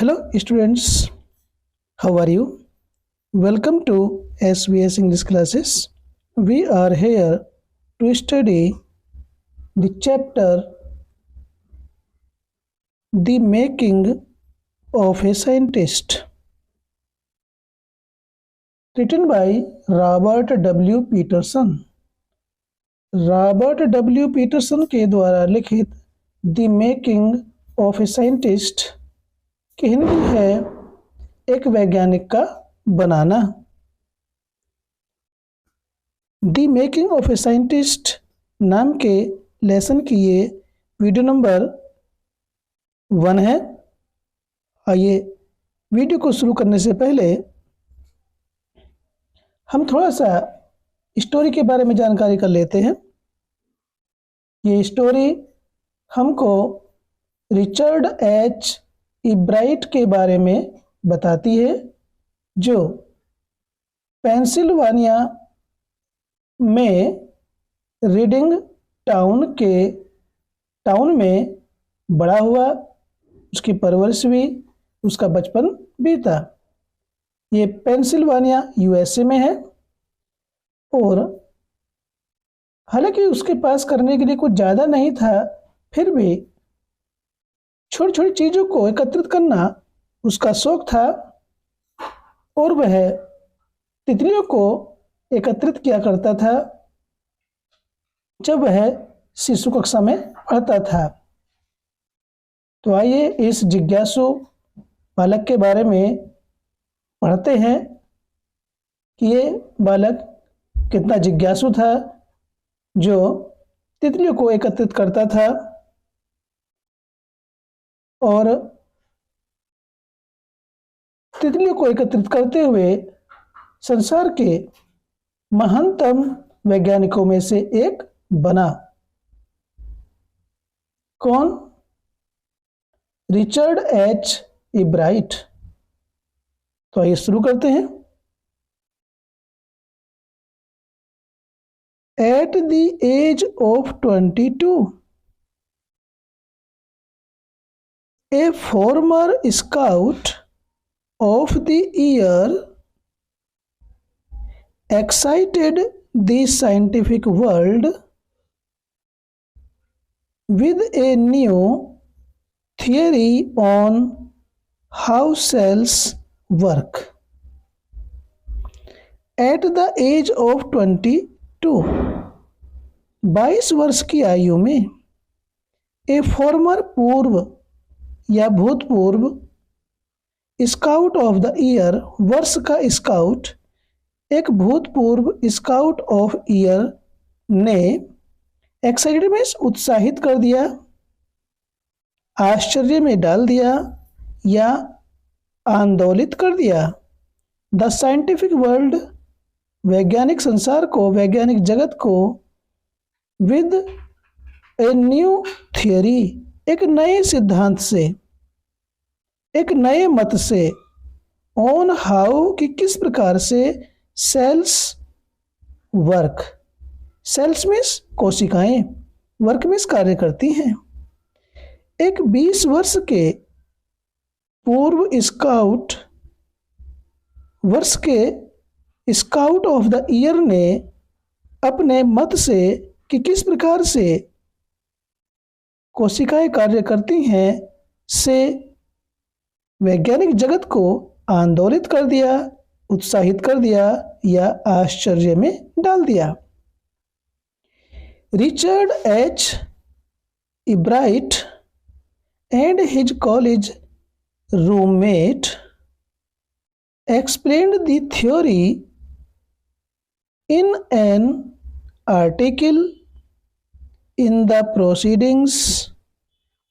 Hello students, how are you? Welcome to SBS English classes. We are here to study the chapter The Making of a Scientist, written by Robert W. Peterson. Robert W Peterson के द्वारा लिखित the making of a scientist की हिंदी है एक वैज्ञानिक का बनाना। The making of a scientist नाम के लेसन की ये वीडियो नंबर 1 है। आइए वीडियो को शुरू करने से पहले हम थोड़ा सा स्टोरी के बारे में जानकारी कर लेते हैं। ये स्टोरी हमको रिचर्ड एच इब्राइट के बारे में बताती है, जो पेंसिल्वानिया में रीडिंग टाउन में बड़ा हुआ, उसकी परवरिश हुई, उसका बचपन बीता। ये पेंसिल्वानिया यूएसए में है और हालांकि उसके पास करने के लिए कुछ ज़्यादा नहीं था, फिर भी छोटी छोटी चीज़ों को एकत्रित करना उसका शौक था और वह तितलियों को एकत्रित किया करता था जब वह शिशु कक्षा में पढ़ता था। तो आइए इस जिज्ञासु बालक के बारे में पढ़ते हैं कि ये बालक कितना जिज्ञासु था जो तितलियों को एकत्रित करता था और तितलियों को एकत्रित करते हुए संसार के महानतम वैज्ञानिकों में से एक बना। कौन? Richard H Ebright. तो आइए शुरू करते हैं। At the age of 22, a former Scout of the Year excited the scientific world with a new theory on how cells work. At the age of 22 वर्ष की आयु में ए फॉर्मर पूर्व या भूतपूर्व स्काउट ऑफ द ईयर, वर्ष का scout, एक भूतपूर्व स्काउट ऑफ ईयर ने एक्साइटेड में उत्साहित कर दिया, आश्चर्य में डाल दिया या आंदोलित कर दिया द साइंटिफिक वर्ल्ड, वैज्ञानिक संसार को, वैज्ञानिक जगत को, विद ए न्यू थियोरी, एक नए सिद्धांत से, एक नए मत से, ऑन हाउ, कि किस प्रकार से सेल्स वर्क, सेल्स मीन्स कोशिकाएं, वर्क मीन्स कार्य करती हैं। एक 20 वर्ष के पूर्व स्काउट, वर्ष के स्काउट ऑफ द ईयर ने अपने मत से कि किस प्रकार से कोशिकाएं कार्य करती हैं से वैज्ञानिक जगत को आंदोलित कर दिया, उत्साहित कर दिया या आश्चर्य में डाल दिया। Richard H Ebright and his college roommate explained the theory in an article in the Proceedings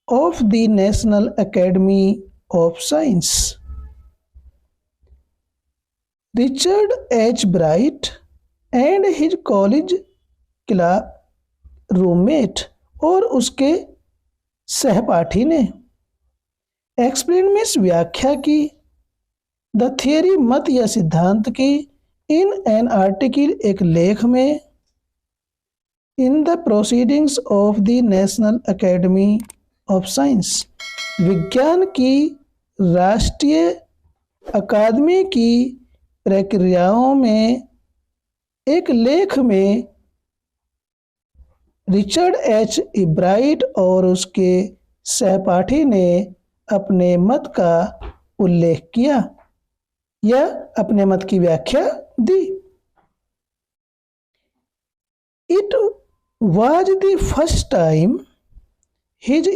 of the National Academy of Science. Richard H. Bright and his college roommate, और उसके सहपाठी ने एक्सप्लेन में व्याख्या की, द थियरी मत या सिद्धांत की, इन एन आर्टिकल एक लेख में, in the proceedings of the national academy of science, विज्ञान की राष्ट्रीय अकादमी की प्रक्रियाओं में एक लेख में रिचर्ड एच इब्राइट और उसके सहपाठी ने अपने मत का उल्लेख किया या अपने मत की व्याख्या दी। It was the first time this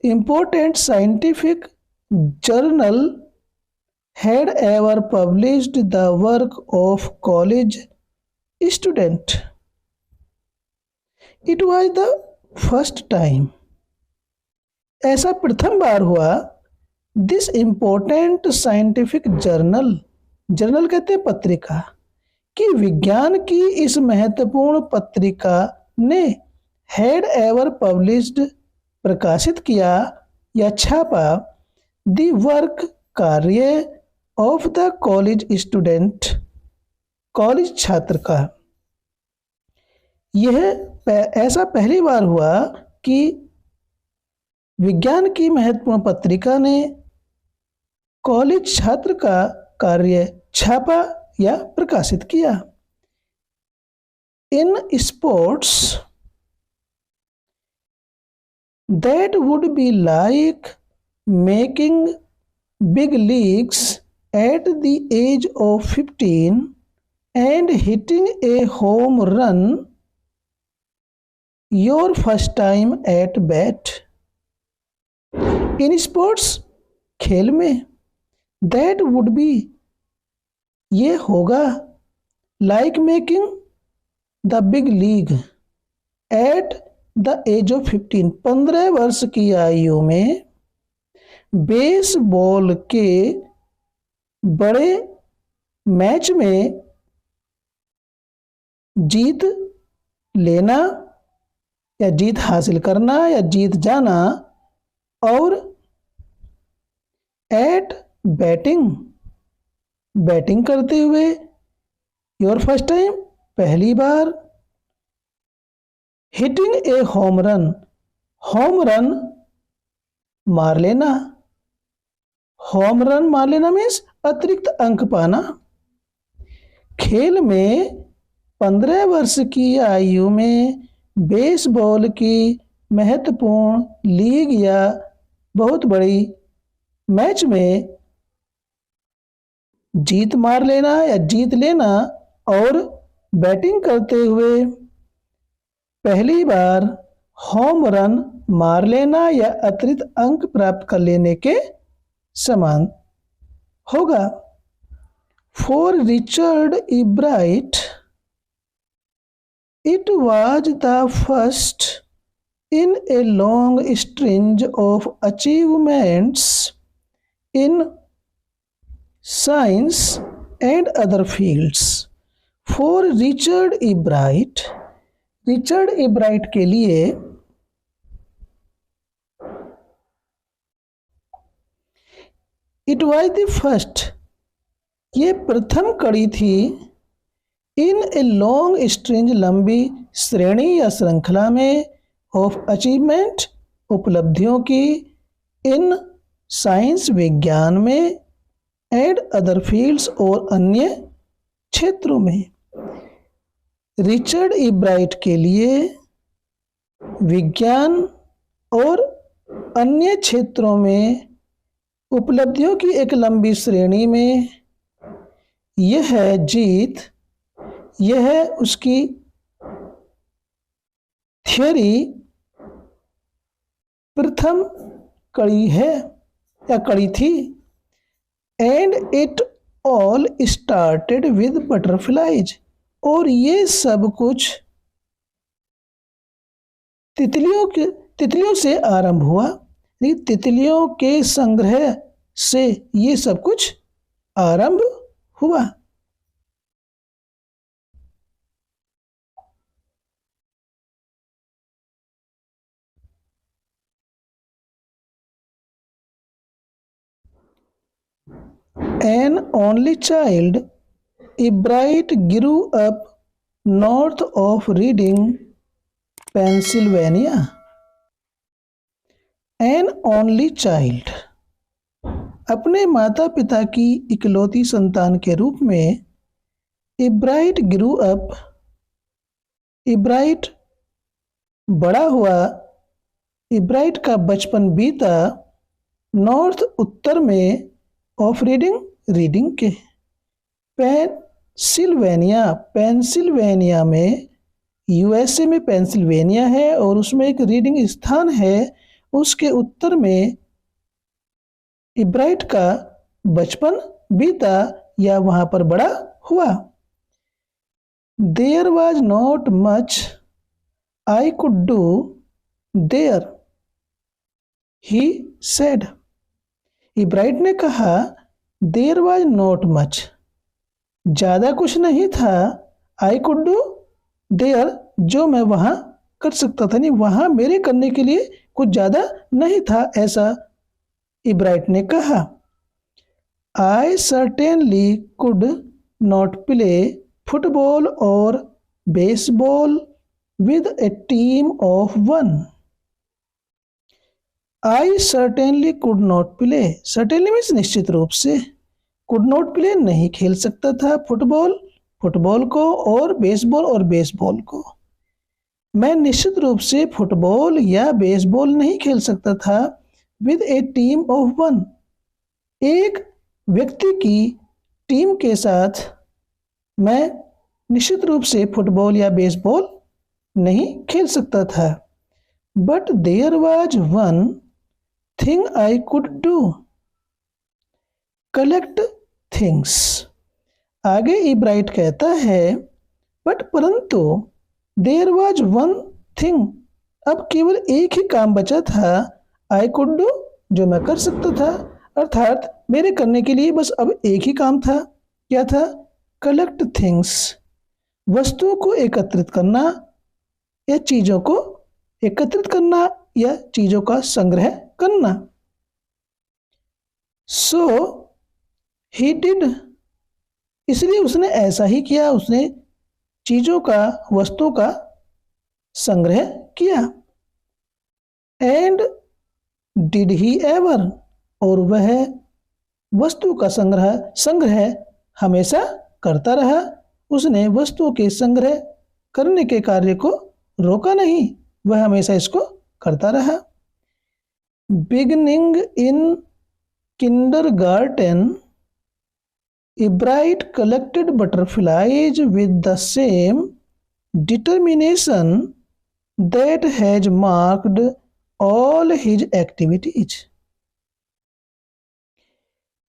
important scientific journal had ever published the work of college student. It was the first time. ऐसा प्रथम बार हुआ दिस इम्पोर्टेंट साइंटिफिक जर्नल कहते हैं पत्रिका, कि विज्ञान की इस महत्वपूर्ण पत्रिका ने हैड एवर पब्लिश्ड प्रकाशित किया या छापा द वर्क कार्य of the college student, college छात्र का। यह ऐसा पहली बार हुआ कि विज्ञान की महत्वपूर्ण पत्रिका ने कॉलेज छात्र का कार्य छापा या प्रकाशित किया। In sports that would be like making big leagues at the age of 15 and hitting a home run your first time at bat. In sports खेल में दैट वुड बी ये होगा like making the big league at the age of 15 वर्ष की आयु में baseball के बड़े मैच में जीत लेना या जीत हासिल करना या जीत जाना, और एट बैटिंग करते हुए योर फर्स्ट टाइम पहली बार, हिटिंग ए होम रन मार लेना, होम रन मार लेना मीन्स अतिरिक्त अंक पाना। खेल में 15 वर्ष की आयु में बेसबॉल की महत्वपूर्ण लीग या बहुत बड़ी मैच में जीत मार लेना या जीत लेना, और बैटिंग करते हुए पहली बार होम रन मार लेना या अतिरिक्त अंक प्राप्त कर लेने के समान होगा। For Richard Ebright it was the first in a long string of achievements in science and other fields. For Richard Ebright के लिए it was the first, ये प्रथम कड़ी थी, in a long string लंबी श्रेणी या श्रृंखला में, ऑफ अचीवमेंट उपलब्धियों की, इन साइंस विज्ञान में, एंड अदर फील्ड्स और अन्य क्षेत्रों में। रिचर्ड इब्राइट के लिए विज्ञान और अन्य क्षेत्रों में उपलब्धियों की एक लंबी श्रेणी में यह है जीत, यह है उसकी थियरी प्रथम कड़ी है या कड़ी थी। And it all started with butterflies, और ये सब कुछ तितलियों से आरंभ हुआ, तितलियों के संग्रह से ये सब कुछ आरंभ हुआ। An only child, Ebright grew up north of Reading, Pennsylvania. An only child, अपने माता पिता की इकलौती संतान के रूप में इब्राइट ग्रू अप, इब्राइट बड़ा हुआ, इब्राइट का बचपन बीता नॉर्थ उत्तर में ऑफ रीडिंग के पेंसिल्वेनिया, पेंसिल्वेनिया में, यूएसए में पेंसिल्वेनिया है और उसमें एक रीडिंग स्थान है, उसके उत्तर में इब्राइट का बचपन बीता या वहां पर बड़ा हुआ। There was not much I could do there, he said, Ebright ने कहा देयर वॉज नॉट मच, ज्यादा कुछ नहीं था, आई कुड डू देयर, जो मैं वहां कर सकता था, नहीं वहां मेरे करने के लिए कुछ ज्यादा नहीं था, ऐसा इब्राइट ने कहा। I certainly could not play football और baseball with a team of one. I certainly could not play, certainly means निश्चित रूप से, कुड नॉट प्ले नहीं खेल सकता था फुटबॉल को और बेसबॉल को, मैं निश्चित रूप से फुटबॉल या बेसबॉल नहीं खेल सकता था with a team of one, एक व्यक्ति की टीम के साथ मैं निश्चित रूप से फुटबॉल या बेसबॉल नहीं खेल सकता था। But there was one thing I could do, collect things. आगे इब्राइट कहता है बट परंतु देयर वाज वन थिंग, अब केवल एक ही काम बचा था, आई कुड डू, जो मैं कर सकता था, अर्थात मेरे करने के लिए बस अब एक ही काम था, क्या था? कलेक्ट थिंग्स, वस्तुओं को एकत्रित करना या चीजों को एकत्रित करना या चीजों का संग्रह करना। सो ही डिड, इसलिए उसने ऐसा ही किया, उसने चीजों का, वस्तुओं का संग्रह किया। एंड डिड ही एवर, और वह वस्तु का संग्रह हमेशा करता रहा, उसने वस्तुओं के संग्रह करने के कार्य को रोका नहीं, वह हमेशा इसको करता रहा। Beginning in kindergarten, Ebright collected butterflies with the same determination that has marked all his activities.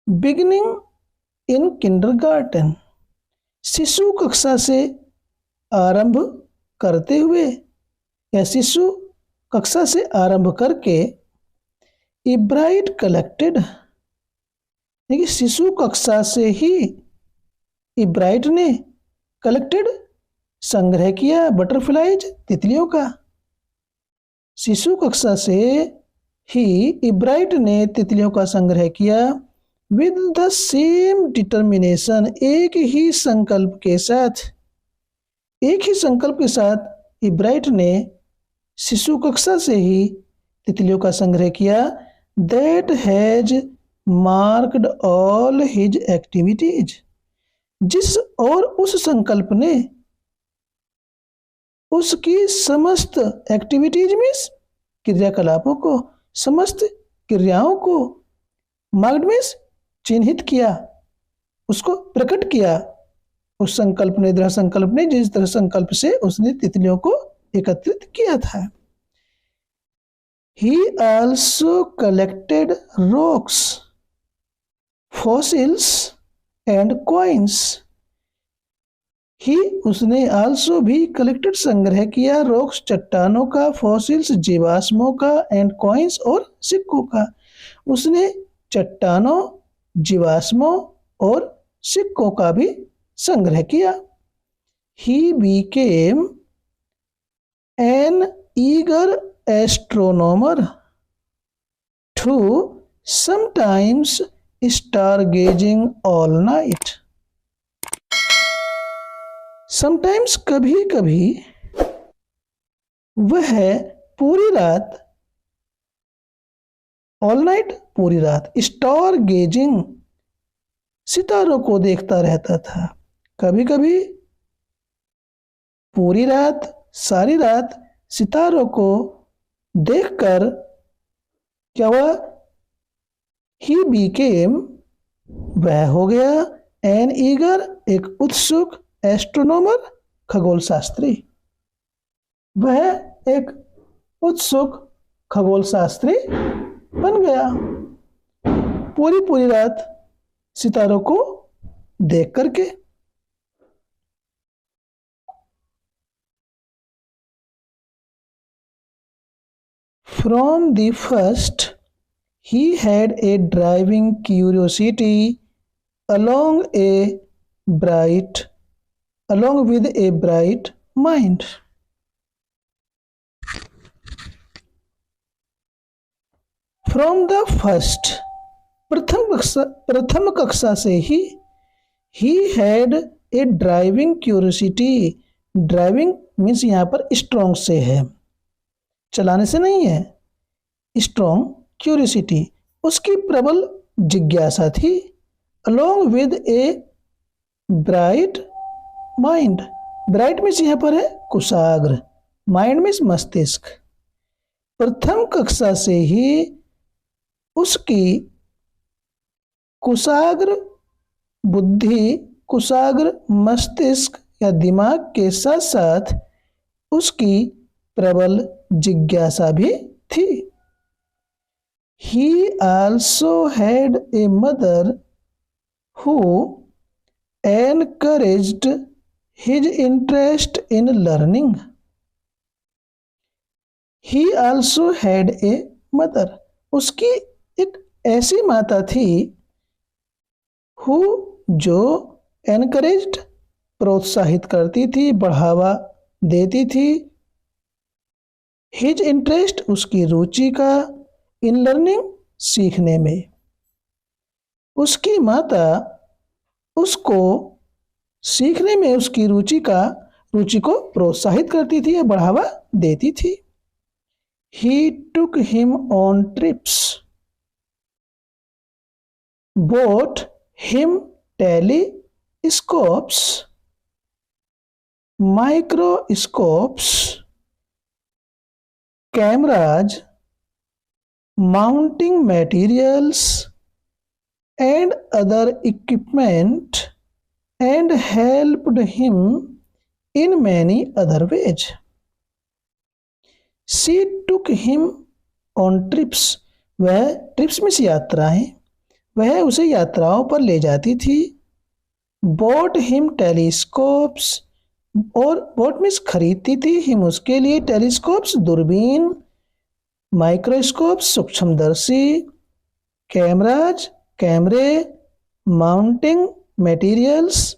Beginning in kindergarten, शिशु कक्षा से आरंभ करते हुए या शिशु कक्षा से आरंभ करके इब्राइट कलेक्टेड, देखिए शिशु कक्षा से ही इब्राइट ने कलेक्टेड संग्रह किया, बटरफ्लाइज तितलियों का, शिशु कक्षा से ही इब्राइट ने तितलियों का संग्रह किया विद द सेम डिटर्मिनेशन, एक ही संकल्प के साथ इब्राइट ने शिशु कक्षा से ही तितलियों का संग्रह किया। That has marked all his activities, जिस और उस संकल्प ने उसकी समस्त एक्टिविटीज मीन्स क्रियाकलापों को, समस्त क्रियाओं को, मार्क्ड मीन्स चिन्हित किया, उसको प्रकट किया उस संकल्प ने, दृढ़ संकल्प ने, जिस दृढ़ संकल्प से उसने तितलियों को एकत्रित किया था। He also collected rocks, fossils and coins. उसने also भी collected संग्रह किया rocks चट्टानों का, fossils जीवाश्मों का, and coins और सिक्कों का। उसने चट्टानों, जीवाश्मों और सिक्कों का भी संग्रह किया। He became an eager astronomer to sometimes stargazing all night. Sometimes कभी कभी वह पूरी रात ऑल नाइट पूरी रात, स्टार गेजिंग सितारों को देखता रहता था। कभी कभी पूरी रात, सारी रात सितारों को देखकर क्या हुआ, ही बीकेम वह हो गया, एन ईगर एक उत्सुक, एस्ट्रोनॉमर खगोल शास्त्री, वह एक उत्सुक खगोल शास्त्री बन गया पूरी पूरी रात सितारों को देख करके। From the first, he had a driving curiosity along with a bright mind. From the first, प्रथम कक्षा से ही, he had a driving curiosity, driving means यहाँ पर स्ट्रॉन्ग से है, चलाने से नहीं है, स्ट्रॉन्ग क्यूरियोसिटी उसकी प्रबल जिज्ञासा थी, along with a bright mind, bright means यहाँ पर है कुशाग्र, माइंड मीन्स मस्तिष्क। प्रथम कक्षा से ही उसकी कुशाग्र बुद्धि, कुशाग्र मस्तिष्क या दिमाग के साथ साथ उसकी प्रबल जिज्ञासा भी थी। He also had a mother who encouraged his interest in learning. He also had a mother, उसकी एक ऐसी माता थी, who जो encouraged प्रोत्साहित करती थी, बढ़ावा देती थी, हिज इंटरेस्ट उसकी रुचि का, इन लर्निंग सीखने में। उसकी माता उसको सीखने में उसकी रुचि को प्रोत्साहित करती थी या बढ़ावा देती थी। He took him on trips, bought him telescopes, microscopes, cameras, mounting materials and other equipment, and helped him in many other ways. She took him on trips, वह ट्रिप्स में से यात्राएं, वह उसे यात्राओं पर ले जाती थी। bought him telescopes, और बॉट मीन्स खरीदती थी, हिम उसके लिए, टेलीस्कोप्स दूरबीन, माइक्रोस्कोप्स सूक्ष्मदर्शी, कैमराज कैमरे, माउंटिंग मटेरियल्स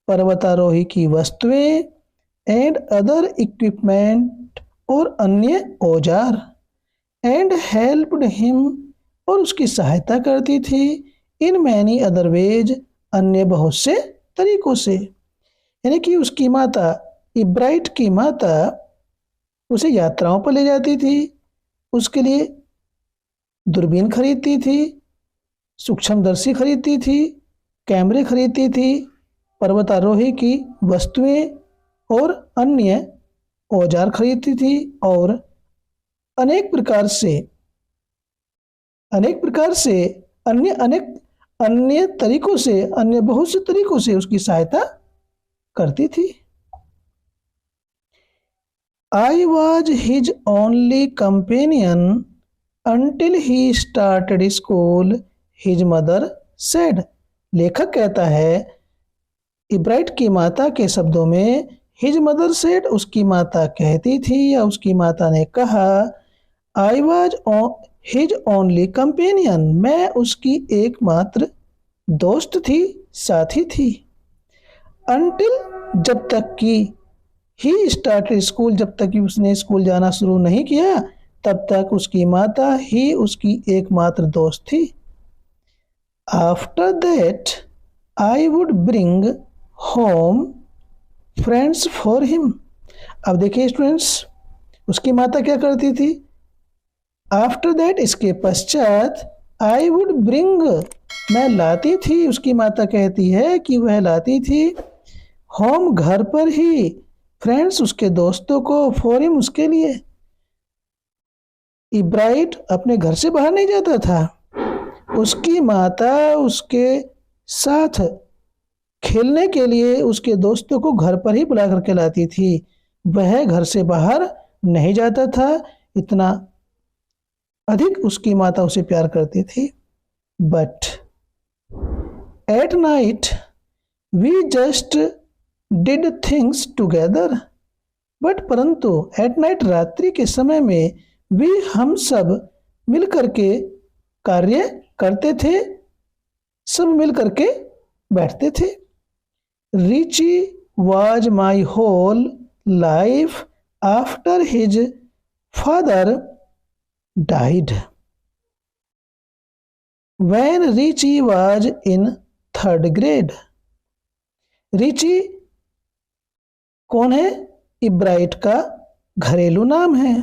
पर्वतारोही की वस्तुएं, एंड अदर इक्विपमेंट और अन्य औजार, एंड हेल्प्ड हिम और उसकी सहायता करती थी, इन मैनी अदर वेज अन्य बहुत से तरीकों से। यानी कि उसकी माता, इब्राइट की माता उसे यात्राओं पर ले जाती थी, उसके लिए दूरबीन खरीदती थी, सूक्ष्मदर्शी खरीदती थी, कैमरे खरीदती थी, पर्वतारोही की वस्तुएं और अन्य औजार खरीदती थी, और अनेक प्रकार से अन्य तरीकों से, अन्य बहुत से तरीकों से उसकी सहायता करती थी। I was his only companion until he started school, his mother said. लेखक कहता है, इब्राइट की माता के शब्दों में हिज मदर सेड उसकी माता कहती थी या उसकी माता ने कहा, I was his only companion, मैं उसकी एकमात्र दोस्त थी, साथी थी। अनटिल जब तक कि ही स्टार्टेड स्कूल, जब तक कि उसने स्कूल जाना शुरू नहीं किया, तब तक उसकी माता ही उसकी एकमात्र दोस्त थी। After that I would bring home friends for him. अब देखिए स्टूडेंट्स, उसकी माता क्या करती थी, आफ्टर दैट, इसके पश्चात, आई वुड ब्रिंग, मैं लाती थी, उसकी माता कहती है कि वह लाती थी, होम, घर पर ही, फ्रेंड्स, उसके दोस्तों को, फॉर हिम, उसके लिए। इब्राइट अपने घर से बाहर नहीं जाता था, उसकी माता उसके साथ खेलने के लिए उसके दोस्तों को घर पर ही बुला करके लाती थी। वह घर से बाहर नहीं जाता था, इतना अधिक उसकी माता उसे प्यार करती थी। But at night we just did things together, but परंतु एट नाइट, रात्रि के समय में, वी, हम सब मिल करके कार्य करते थे, सब मिल करके बैठते थे। Richie was my whole life after his father died. When Richie was in 3rd grade. Richie कौन है? इब्राइट का घरेलू नाम है,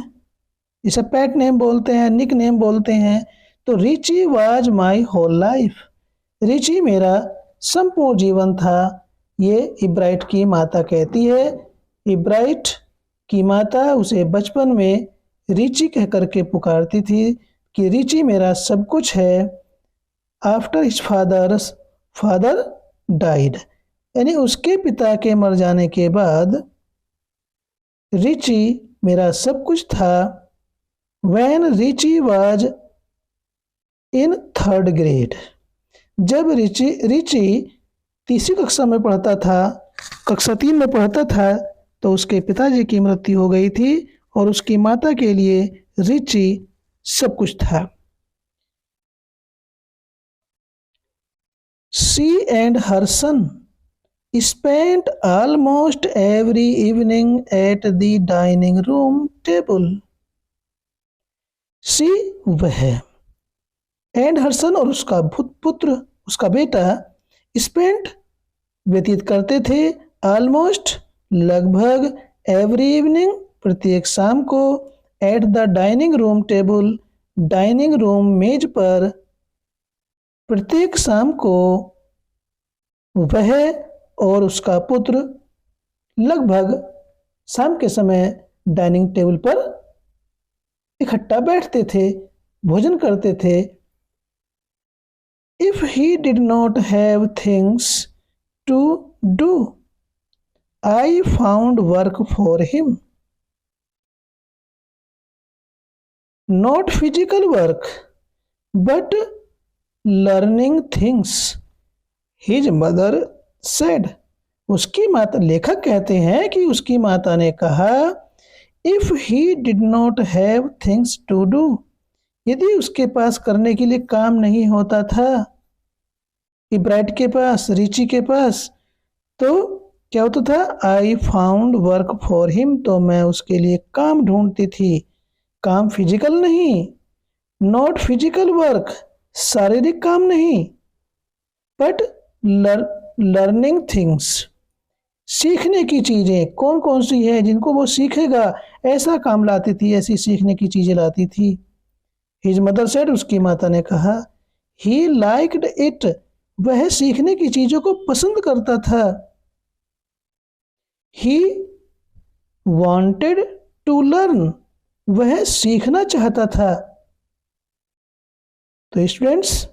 इसे पेट नेम बोलते हैं, निक नेम बोलते हैं। तो Richie was my whole life, Richie मेरा संपूर्ण जीवन था, ये इब्राइट की माता कहती है। इब्राइट की माता उसे बचपन में रिची कह करके पुकारती थी कि रिची मेरा सब कुछ है। आफ्टर हिज फादर डाइड, यानी उसके पिता के मर जाने के बाद रिची मेरा सब कुछ था। When Richie was in 3rd grade, जब रिची तीसरी कक्षा में पढ़ता था, कक्षा 3 में पढ़ता था, तो उसके पिताजी की मृत्यु हो गई थी और उसकी माता के लिए रिची सब कुछ था। She and her son spent almost every evening at the dining room table. She, वह, एंड हर सन, और उसका पुत्र, उसका बेटा, स्पेंट, व्यतीत करते थे, ऑलमोस्ट, लगभग, एवरी इवनिंग, प्रत्येक शाम को, at the dining room table, dining room मेज पर, प्रत्येक शाम को वह और उसका पुत्र लगभग शाम के समय डाइनिंग टेबल पर इकट्ठा बैठते थे, भोजन करते थे। If he did not have things to do, I found work for him. Not physical work, but learning things, his mother said. उसकी माता, लेखक कहते हैं कि उसकी माता ने कहा, If he did not have things to do, यदि उसके पास करने के लिए काम नहीं होता था, इब्राइट के पास, रिची के पास, तो क्या होता था? I found work for him, तो मैं उसके लिए काम ढूंढती थी। काम फिजिकल नहीं, नॉट फिजिकल वर्क, शारीरिक काम नहीं, बट लर्निंग थिंग्स, सीखने की चीज़ें। कौन कौन सी है जिनको वो सीखेगा, ऐसा काम लाती थी, ऐसी सीखने की चीज़ें लाती थी। हिज मदर सेड, उसकी माता ने कहा, ही लाइक्ड इट, वह सीखने की चीज़ों को पसंद करता था। ही वॉन्टेड टू लर्न, वह सीखना चाहता था। तो स्टूडेंट्स,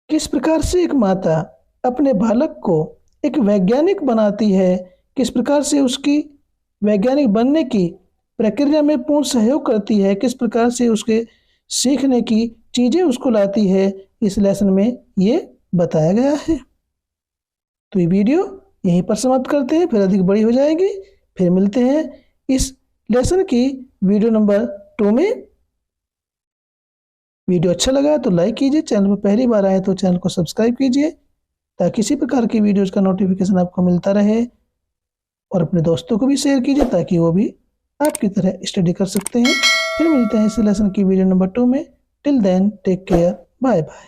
किस प्रकार से एक माता अपने बालक को एक वैज्ञानिक बनाती है, किस प्रकार से उसकी वैज्ञानिक बनने की प्रक्रिया में पूर्ण सहयोग करती है, किस प्रकार से उसके सीखने की चीज़ें उसको लाती है, इस लेसन में ये बताया गया है। तो ये वीडियो यहीं पर समाप्त करते हैं, फिर अधिक बड़ी हो जाएगी। फिर मिलते हैं इस लेसन की वीडियो नंबर 2 में। वीडियो अच्छा लगा तो लाइक कीजिए, चैनल पर पहली बार आए तो चैनल को सब्सक्राइब कीजिए, ताकि इसी प्रकार की वीडियोज़ का नोटिफिकेशन आपको मिलता रहे, और अपने दोस्तों को भी शेयर कीजिए ताकि वो भी आपकी तरह स्टडी कर सकते हैं। फिर मिलते हैं इस लेसन की वीडियो नंबर 2 में। Till then take care, bye bye.